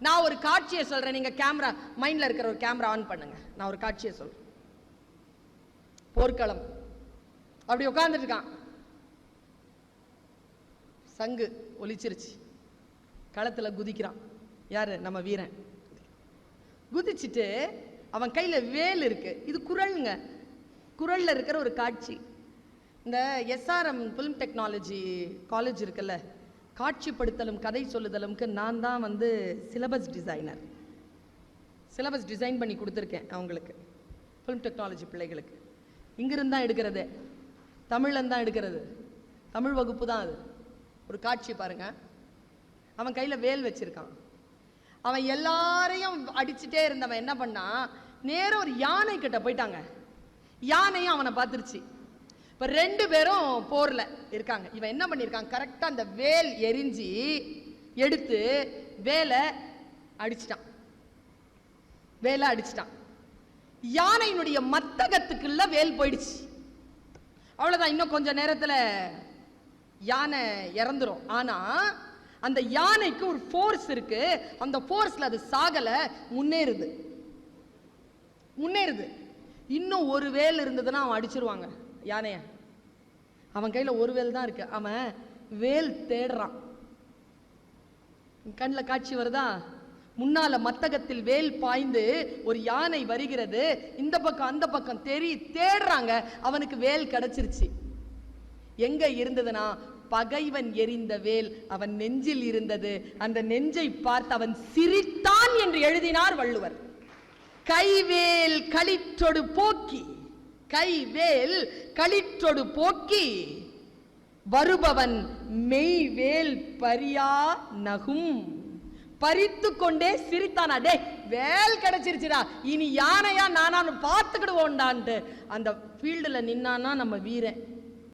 நான் ஒரு காட்சியை சொல்றேன், நீங்க கேமரா மைண்ட்ல இருக்கிற ஒரு கேமரா ஆன் பண்ணுங்க. நான் ஒரு காட்சியை சொல்றேன். போர்க்களம், அப்படி உட்கார்ந்துட்டு இருக்கான். சங்கு ஒலிச்சிருச்சு, களத்துல குதிக்கிறான். யாரு? நம்ம வீரன். குதிச்சுட்டு அவன் கையில வேல் இருக்கு. இது குறள்ங்க, குறள்ல இருக்கிற ஒரு காட்சி. இந்த SRM ஃபிலிம் டெக்னாலஜி காலேஜ் இருக்குல்ல, காட்சிப்படுத்தலும் கதை சொல்லுதலும்க்கு நான் தான் வந்து சிலபஸ் டிசைனர். சிலபஸ் டிசைன் பண்ணி கொடுத்துருக்கேன் அவங்களுக்கு, ஃபிலிம் டெக்னாலஜி பிள்ளைகளுக்கு. இங்கிருந்து தான் எடுக்கிறது, தமிழ்லேருந்து தான் எடுக்கிறது, தமிழ் வகுப்பு தான் அது. ஒரு காட்சி பாருங்க. அவன் கையில் வேல் வச்சிருக்கான். அவன் எல்லாரையும் அடிச்சுட்டே இருந்தவன் என்ன பண்ணா, நேரம் ஒரு யானை கிட்ட போயிட்டாங்க. யானையும் அவனை பார்த்துருச்சு. இப்போ 2 பேரும் போர்ல இருக்காங்க. இவன் என்ன பண்ணியிருக்கான், கரெக்டாக அந்த வேல் எரிஞ்சு எடுத்து வேலை அடிச்சிட்டான். வேலை அடிச்சிட்டான். யானையினுடைய மத்தகத்துக்குள்ள வேல் போயிடுச்சு. அவ்வளவுதான், இன்னும் கொஞ்ச நேரத்துல யானை இறந்துரும். ஆனா அந்த யானைக்கு ஒரு ஃபோர்ஸ் இருக்கு. அந்த ஃபோர்ஸ்ல அது சாகல, முன்னேறுது. இன்னும் ஒரு வேல் இருந்ததுன்னா அவன் அடிச்சிருவாங்க யானைய. அவன் கையில ஒரு வேல் தான் இருக்கு. அவன் வேல் தேடுறான். கண்ணில் காட்சி வருதா? முன்னால மத்தகத்தில் வேல் பாய்ந்து ஒரு யானை வருகிறது. இந்த பக்கம் அந்த பக்கம் தேடுறாங்க. அவனுக்கு வேல் கிடைச்சிருச்சு. எங்க இருந்ததுன்னா, பகைவன் எறிந்த வேல் அவன் நெஞ்சில் இருந்தது. அந்த நெஞ்சை பார்த்து அவன் சிரித்தான் என்று எழுதினார் வள்ளுவர். கைவேல் களிற்றொடு போக்கி, கைவேல் களிற்றொடு போக்கி வருபவன் மெய்வேல் பரியா நகும். பறித்து கொண்டே சிரித்தானா. டே, வேல் கிடைச்சிருச்சுடா, இனி யானையா நானான்னு பார்த்துக்கிடுவோண்டான்ட்டு அந்த ஃபீல்டுல நின்னானா நம்ம வீரன்.